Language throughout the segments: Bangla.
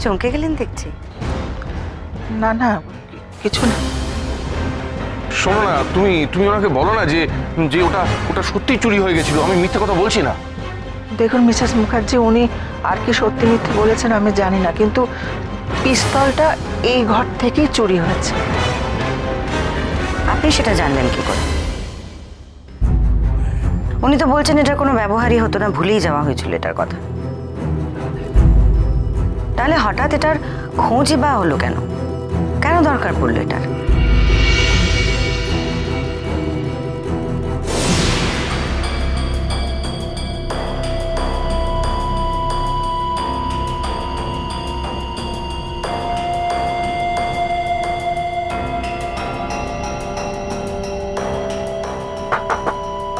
চমকে গেলেন দেখছি। না না, কিছু না। শোনো না, তুমি তুমি ওনাকে বলো না যে যে ওটা ওটা সত্যি চুরি হয়ে গেছিল, আমি মিথ্যে কথা বলছি না। দেখুন মিসেস মুখার্জি, উনি আর কি সত্যি মিথ্যে বলেছেন আমি জানি না, কিন্তু পিস্তলটা এই ঘর থেকেই চুরি হয়েছে। আপনি সেটা জানলেন কি করে? উনি তো বলছেন এটার কোনো ব্যবহারই হতো না, ভুলেই যাওয়া হয়েছিল এটার কথা। তাহলে হঠাৎ এটার খোঁজই বা হলো কেন? কেন দরকার পড়লো এটার?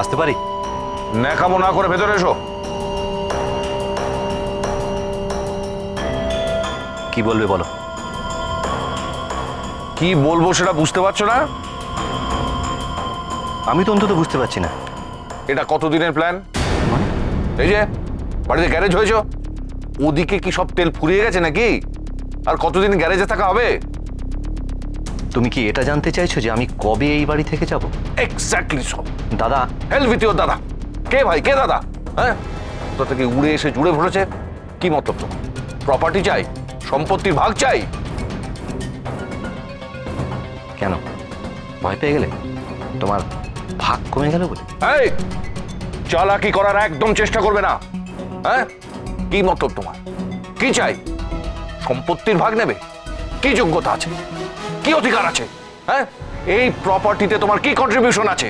আসতে পারি? ন্যাকামো না করে ভেতরে এসো। কি বলবে বলো। কি বলবো সেটা বুঝতে পারছো না? আমি তো অন্তত বুঝতে পারছি না। এটা কতদিনের প্ল্যান? এই যে বাড়িতে গ্যারেজ হয়েছ, ওদিকে কি সব তেল ফুরিয়ে গেছে নাকি? আর কতদিন গ্যারেজে থাকা হবে? তুমি কি এটা জানতে চাইছো যে আমি কবে এই বাড়ি থেকে যাব? এক্স্যাক্টলি সব। দাদা, হেল্প উইথ ইওর দাদা। কে ভাই, কে দাদা? হ্যাঁ, কোথা থেকে উড়ে এসে জুড়ে পড়েছে? কি মতলব তো? প্রপার্টি চাই, সম্পত্তির ভাগ চাই। কেন ভয় পেয়ে গেলে? তোমার ভাগ কমে গেল বলে? এই, চালাকি করার একদম চেষ্টা করবে না। হ্যাঁ, কি মতলব তোমার? কি চাই? সম্পত্তির ভাগ নেবে? কি যোগ্যতা আছে, কি অধিকার আছে? হ্যাঁ, এই প্রপার্টিতে তোমার কি কন্ট্রিবিউশন আছে?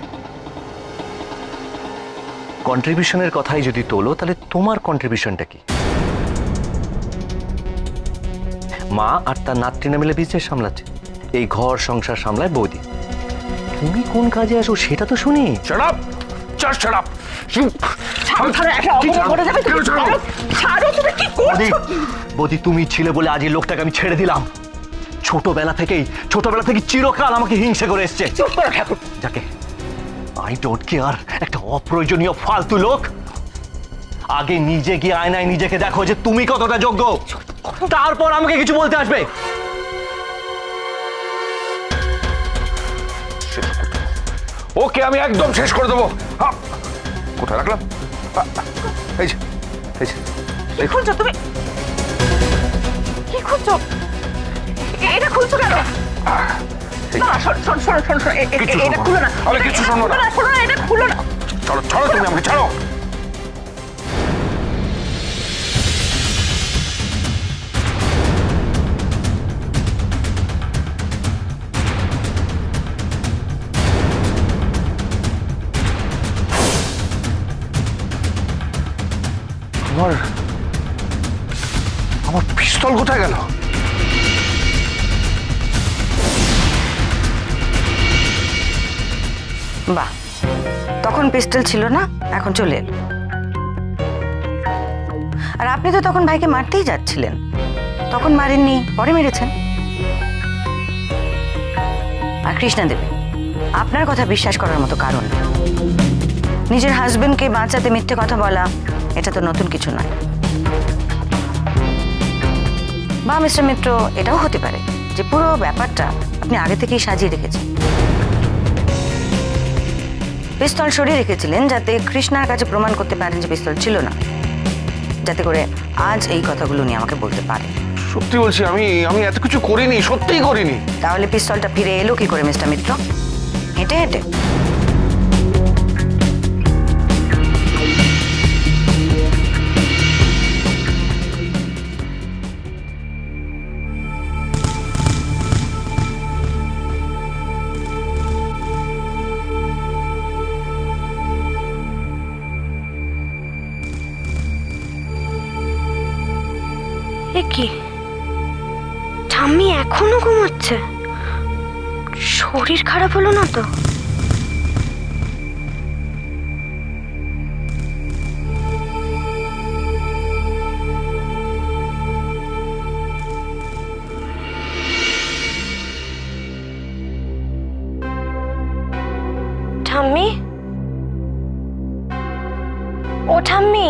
কন্ট্রিবিউশনের কথাই যদি তোলো, তাহলে তোমার কন্ট্রিবিউশনটা কি? মা আর তার নাতৃনা মিলে বিজনেস সামলাচ্ছে, এই ঘর সংসার সামলায় বৌদি। তুমি কোন কাজে আসো সেটা তো শুনি। Shut up! Just shut up! বৌদি, বৌদি তুমি ছিলে বলে আজ এই লোকটাকে আমি ছেড়ে দিলাম। ছোটবেলা থেকেই চিরকাল আমাকে হিংসা করে এসছে। যাকে আই ডোন্ট কেয়ার, একটা অপ্রয়োজনীয় ফালতু লোক। আগে নিজে গিয়ে আয়নায় নিজেকে দেখো যে তুমি কতটা যোগ্য, তারপর আমাকে কিছু বলতে আসবে। ওকে আমি একদম শেষ করে দেবো। হ্যাঁ, কোথায় রাখলাম? এই যে, এই যে, কি খুলছো তুমি? কি খুলছো? এটা খুলছো কেন? না, শোনো শোনো শোনো শোনো, কিচ্ছু এটা শোনো খুলো না। না। আমি কিচ্ছু শোনো না। শোনো না, এটা খুলো না। ছাড়ো, ছাড়ো, তুমি আমাকে ছাড়ো। আমার আমার পিস্তল কোথায় গেল? বাহ, তখন পিস্তল ছিল না, এখন চলে এলো। আর আপনি তো তখন ভাইকে মারতেই যাচ্ছিলেন, তখন মারেননি, পরে মেরেছেন। আর কৃষ্ণা দেবী, আপনার কথা বিশ্বাস করার মতো কারণ না। নিজের হাজবেন্ডকে বাঁচাতে মিথ্যে কথা বলা, এটা তো নতুন কিছু নয়। বা মিস্টার মিত্র, এটাও হতে পারে যে পুরো ব্যাপারটা আপনি আগে থেকেই সাজিয়ে রেখেছেন। পিস্তল সরিয়ে রেখেছিলেন যাতে কৃষ্ণার কাছে প্রমাণ করতে পারেন যে পিস্তল ছিল না, যাতে করে আজ এই কথাগুলো উনি আমাকে বলতে পারেন। সত্যি বলছি, আমি আমি এত কিছু করিনি, সত্যিই করিনি। তাহলে পিস্তলটা ফিরে এলো কি করে মিস্টার মিত্র? হেঁটে হেঁটে? এ কি, ঠাম্মি এখনো ঘুমাচ্ছে? শরীর খারাপ হলো না তো? ঠাম্মি, ও ঠাম্মি,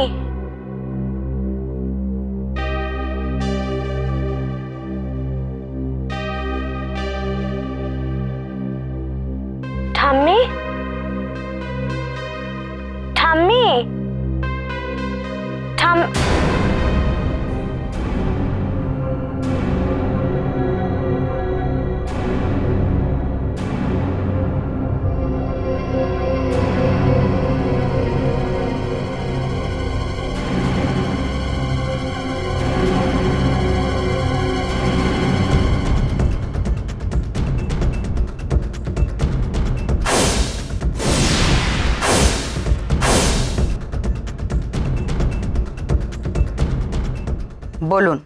বলুন,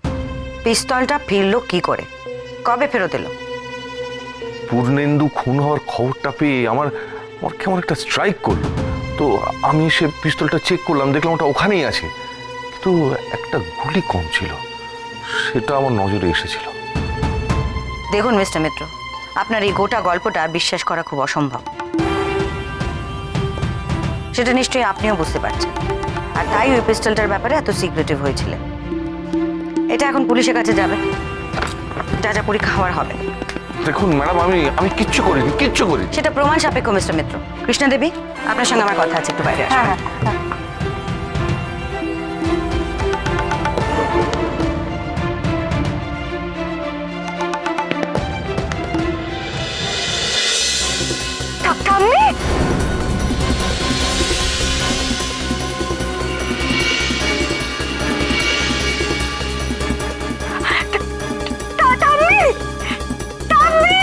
পিস্তলটা ফিরলো কি করে, কবে ফেরত এলো? পূর্ণেন্দু খুন হওয়ার খবরটা পেয়ে আমার আমার কেমন একটা স্ট্রাইক করলো। তো আমি সে পিস্তলটা চেক করলাম, দেখলাম ওটা ওখানেই আছে, কিন্তু একটা গুলি কম ছিল, সেটা আমার নজরে এসেছিল। দেখুন মিস্টার মিত্র, আপনার এই গোটা গল্পটা বিশ্বাস করা খুব অসম্ভব, সেটা নিশ্চয়ই আপনিও বুঝতে পারছেন। আর তাই ওই পিস্তলটার ব্যাপারে এত সিক্রেটিভ হয়েছিলেন। এটা এখন পুলিশের কাছে যাবে, যা যা পরীক্ষা হওয়ার হবে। দেখুন ম্যাডাম, আমি কিচ্ছু করিনি, কিচ্ছু করিনি। সেটা প্রমাণ সাপেক্ষ মিস্টার মিত্র। কৃষ্ণা দেবী, আপনার সঙ্গে আমার কথা আছে, একটু বাইরে আসুন। ঠাম্মি, ঠাম্মি, ঠাম্মি,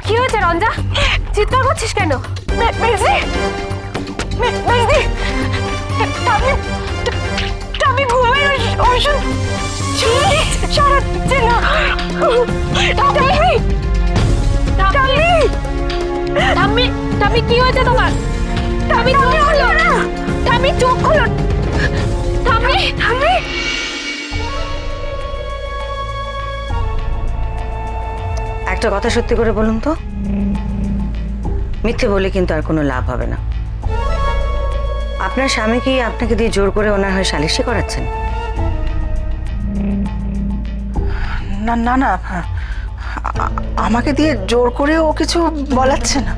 কি হয়েছে রঞ্জা? চিৎকার করছিস কেন? মেজদি, মেজদি, আমি ঘুমের ওষুধ সারাচ্ছে না। টামি, কি হয়েছে তোমার? টামি হলো না, টামি চোখ খুলো। টামি, একটা কথা সত্যি করে বলুন তো, মিথ্যে বলে কিন্তু আর কোনো লাভ হবে না। আপনার স্বামী কি আপনাকে দিয়ে জোর করে ওনার হয়ে সালিশি করাচ্ছেন? না না না, আমাকে দিয়ে জোর করে ও কিছু বলাচ্ছে না।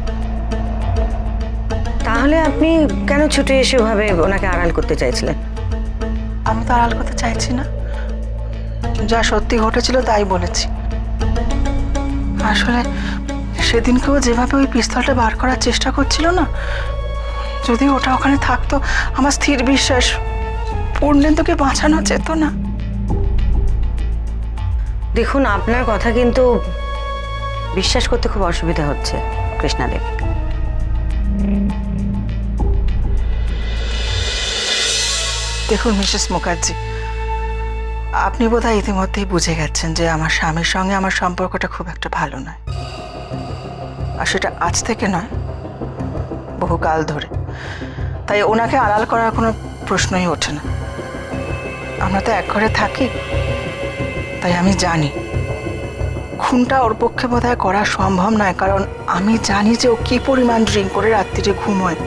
তাহলে আপনি কেন ছুটে এসে ওভাবে ওনাকে আড়াল করতে চাইছিলেন? আমি তো আড়াল করতে চাইছি না, যা সত্যি ঘটেছিল তাই বলেছি। আসলে সেদিনকেও যেভাবে ওই পিস্তলটা বার করার চেষ্টা করছিল না, যদি ওটা ওখানে থাকতো, আমার স্থির বিশ্বাস পূর্ণেন্দুকে বাঁচানো যেত না। দেখুন, আপনার কথা কিন্তু বিশ্বাস করতে খুব অসুবিধা হচ্ছে কৃষ্ণা দেবী। দেখুন মিসেস মুখার্জি, আপনি বোধহয় ইতিমধ্যেই বুঝে গেছেন যে আমার স্বামীর সঙ্গে আমার সম্পর্কটা খুব একটা ভালো নয়। আর সেটা আজ থেকে নয়, বহুকাল ধরে। তাই ওনাকে আড়াল করার কোনো প্রশ্নই ওঠে না। আমরা তো এক ঘরে থাকি, তাই আমি জানি খুনটা ওর পক্ষে বোধহয় করা সম্ভব নয়। কারণ আমি জানি যে ও কি পরিমাণ ড্রিঙ্ক করে রাত্রিরে ঘুমোয়।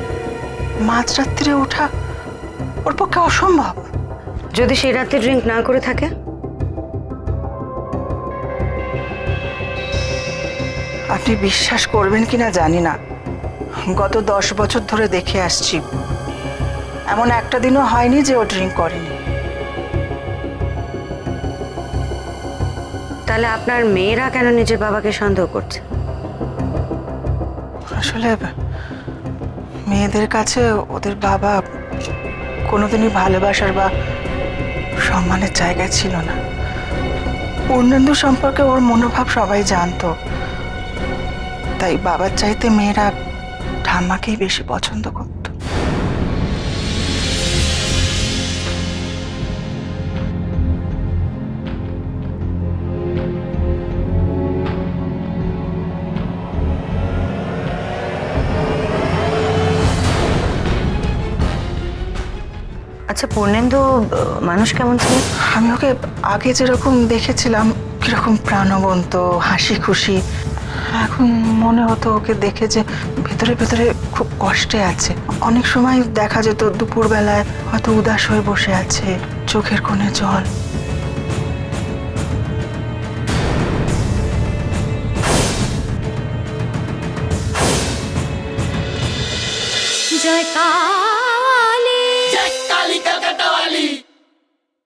মাঝরাত্রিরে ওঠা ওর পক্ষে অসম্ভব। যদি সেই রাতে ড্রিঙ্ক না করে থাকে? আপনি বিশ্বাস করবেন কিনা জানি না, গত 10 বছর ধরে দেখে আসছি, এমন একটা দিনও হয়নি যে ও ড্রিঙ্ক করেনি। তাহলে আপনার মেয়েরা কেন নিজের বাবাকে সন্দেহ করছে? আসলে মেয়েদের কাছে ওদের বাবা কোনোদিনই ভালোবাসার বা সম্মানের জায়গায় ছিল না। পূর্ণেন্দু সম্পর্কে ওর মনোভাব সবাই জানতো, তাই বাবার চাইতে মেয়েরা ঠাম্মাকেই বেশি পছন্দ করত। আচ্ছা, পূর্ণেন্দু মানুষ কেমন ছিল? আমি ওকে আগে যেরকম দেখেছিলাম, কিরকম প্রাণবন্ত, হাসি খুশি, এখন মনে হতো ওকে দেখে যে ভেতরে ভেতরে খুব কষ্টে আছে। অনেক সময় দেখা যেত দুপুরবেলায় হয়তো উদাস হয়ে বসে আছে, চোখের কোণে জল।